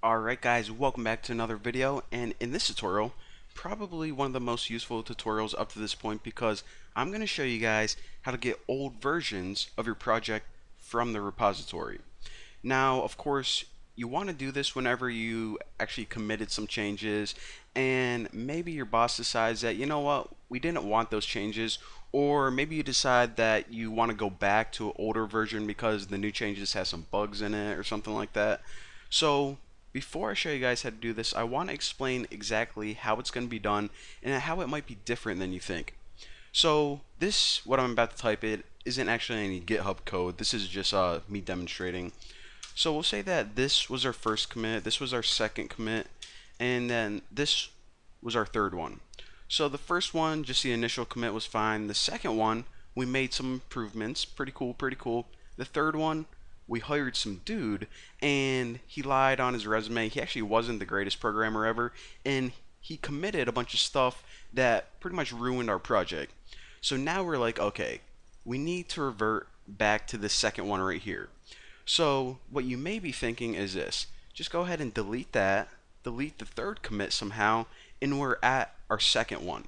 Alright guys, welcome back to another video, and in this tutorial, probably one of the most useful tutorials up to this point because I'm going to show you guys how to get old versions of your project from the repository. Now, of course, you want to do this whenever you actually committed some changes and maybe your boss decides that, you know what, we didn't want those changes, or maybe you decide that you want to go back to an older version because the new changes have some bugs in it or something like that. So before I show you guys how to do this, I want to explain exactly how it's going to be done and how it might be different than you think. So this, what I'm about to type it, isn't actually any GitHub code. This is just me demonstrating. So we'll say that this was our first commit, this was our second commit, and then this was our third one. So the first one, just the initial commit was fine. The second one, we made some improvements. Pretty cool, pretty cool. The third one, we hired some dude, and he lied on his resume. He actually wasn't the greatest programmer ever, and he committed a bunch of stuff that pretty much ruined our project. So now we're like, okay, we need to revert back to the second one right here. So what you may be thinking is this: just go ahead and delete that, delete the third commit somehow, and we're at our second one.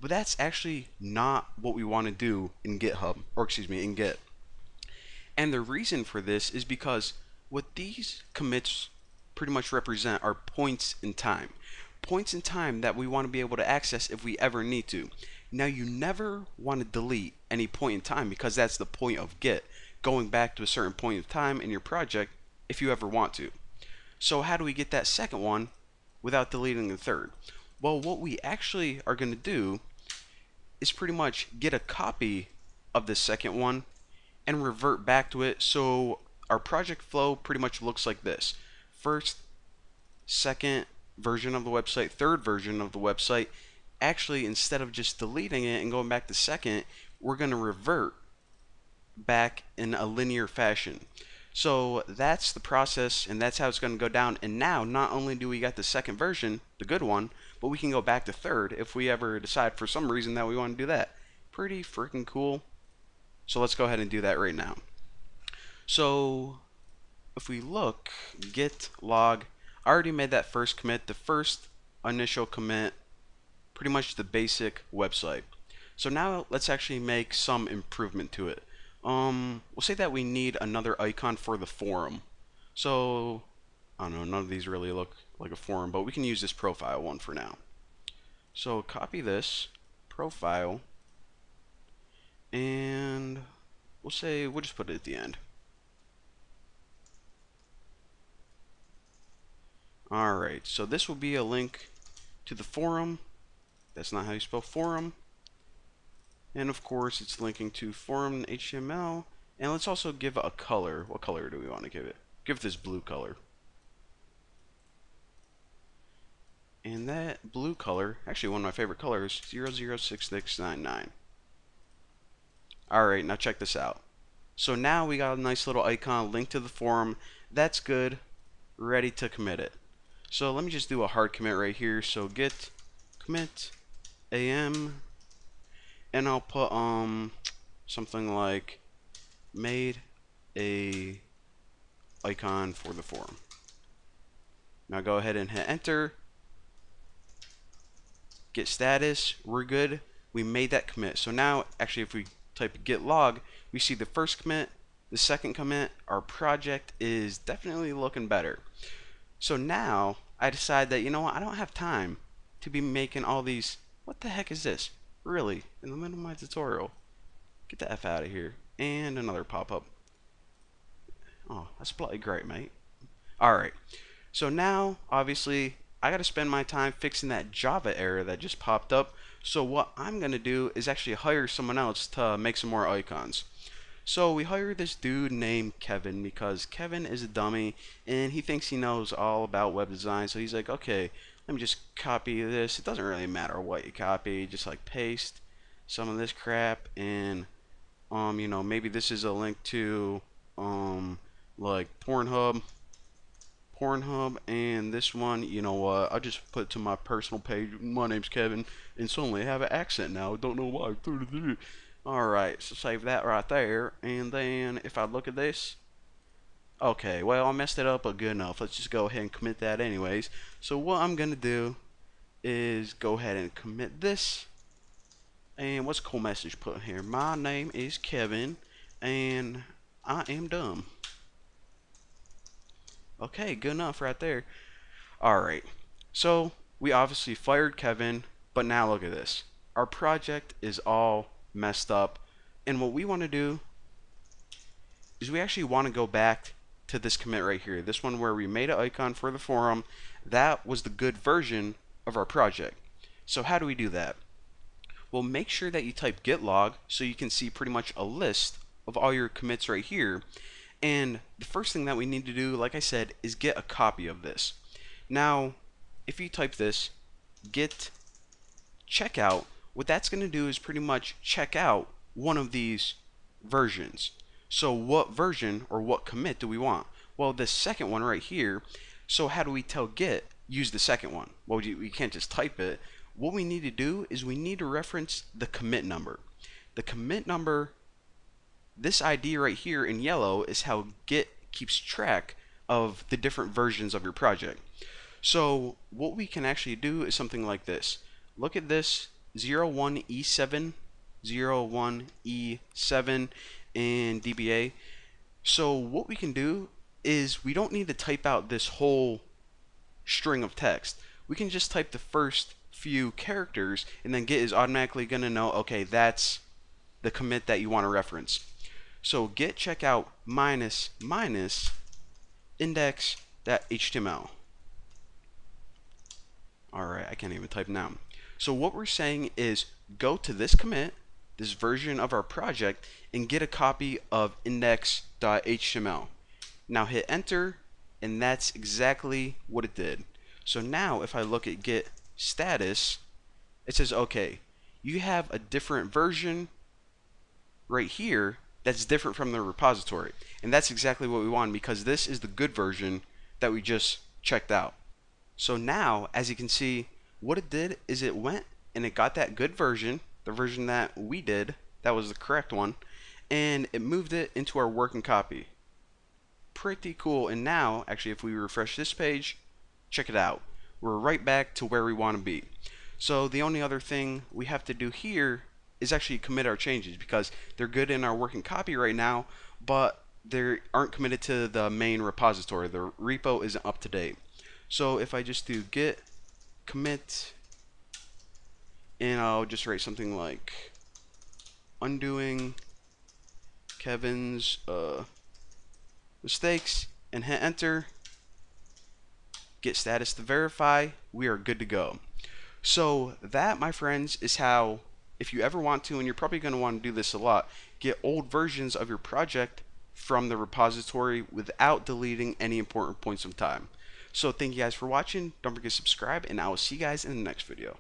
But that's actually not what we want to do in GitHub, or excuse me, in Git. And the reason for this is because what these commits pretty much represent are points in time. Points in time that we want to be able to access if we ever need to. Now, you never want to delete any point in time because that's the point of Git, going back to a certain point of time in your project if you ever want to. So how do we get that second one without deleting the third? Well, what we actually are going to do is pretty much get a copy of the second one and revert back to it. So our project flow pretty much looks like this: first, second version of the website, third version of the website. Actually, instead of just deleting it and going back to second, we're going to revert back in a linear fashion. So that's the process, and that's how it's going to go down. And now, not only do we got the second version, the good one, but we can go back to third if we ever decide for some reason that we want to do that. Pretty freaking cool. So let's go ahead and do that right now. So if we look, git log, I already made that first commit, the first initial commit, pretty much the basic website. So now let's actually make some improvement to it. We'll say that we need another icon for the forum. So I don't know, none of these really look like a forum, but we can use this profile one for now. So copy this profile, and we'll just put it at the end. Alright, so this will be a link to the forum. That's not how you spell forum. And of course, it's linking to forum HTML. And let's also give a color. What color do we want to give it? Give it this blue color. And that blue color, actually one of my favorite colors, 006699. Alright, now check this out. So now we got a nice little icon linked to the forum. That's good. Ready to commit it. So let me just do a hard commit right here. So git commit am, and I'll put something like made a icon for the forum. Now go ahead and hit enter. Get status, we're good. We made that commit. So now actually if we type git log, we see the first commit, the second commit. Our project is definitely looking better. So now I decide that, you know what, I don't have time to be making all these. What the heck is this? Really? In the middle of my tutorial? Get the F out of here. And another pop-up. Oh, that's bloody great, mate. Alright. So now, obviously, I gotta spend my time fixing that Java error that just popped up. So what I'm gonna do is actually hire someone else to make some more icons. So we hire this dude named Kevin because Kevin is a dummy and he thinks he knows all about web design. So he's like, okay, let me just copy this. It doesn't really matter what you copy, just like paste some of this crap, and you know, maybe this is a link to like Pornhub, and this one, you know what, I just put it to my personal page. My name's Kevin, and suddenly I have an accent now. I don't know why. Alright, so save that right there, and then if I look at this, Okay, well, I messed it up, but good enough. Let's just go ahead and commit that anyways. So what I'm gonna do is go ahead and commit this. And what's a cool message put here? My name is Kevin, and I am dumb. Okay, good enough right there. Alright, so we obviously fired Kevin, but now look at this. Our project is all messed up, and what we want to do is we actually want to go back to this commit right here. This one where we made an icon for the forum. That was the good version of our project. So how do we do that? Well, make sure that you type git log so you can see pretty much a list of all your commits right here. And the first thing that we need to do, like I said, is get a copy of this. Now, if you type this git checkout, what that's going to do is pretty much check out one of these versions. So what version or what commit do we want? Well, this second one right here. So how do we tell git use the second one? Well, we can't just type it. What we need to do is we need to reference the commit number. The commit number, this ID right here in yellow, is how git keeps track of the different versions of your project. So what we can actually do is something like this. Look at this 01E7, 01E7 in DBA. So what we can do is we don't need to type out this whole string of text. We can just type the first few characters, and then Git is automatically going to know, okay, that's the commit that you want to reference. So git checkout minus index.html. Alright, I can't even type now. So what we're saying is go to this commit, this version of our project, and get a copy of index.html. Now hit enter, and that's exactly what it did. So now if I look at git status, it says, okay, you have a different version right here that's different from the repository. And that's exactly what we want, because this is the good version that we just checked out. So now, as you can see, what it did is it went and it got that good version, the version that we did, that was the correct one, and it moved it into our working copy. Pretty cool. And now, actually, if we refresh this page, check it out. We're right back to where we want to be. So the only other thing we have to do here is actually commit our changes, because they're good in our working copy right now, but they aren't committed to the main repository. The repo isn't up to date. So if I just do git commit, and I'll just write something like undoing Kevin's mistakes, and hit enter, get status to verify, we are good to go. So that, my friends, is how, if you ever want to, and you're probably going to want to do this a lot, get old versions of your project from the repository without deleting any important points of time. So thank you guys for watching. Don't forget to subscribe, and I will see you guys in the next video.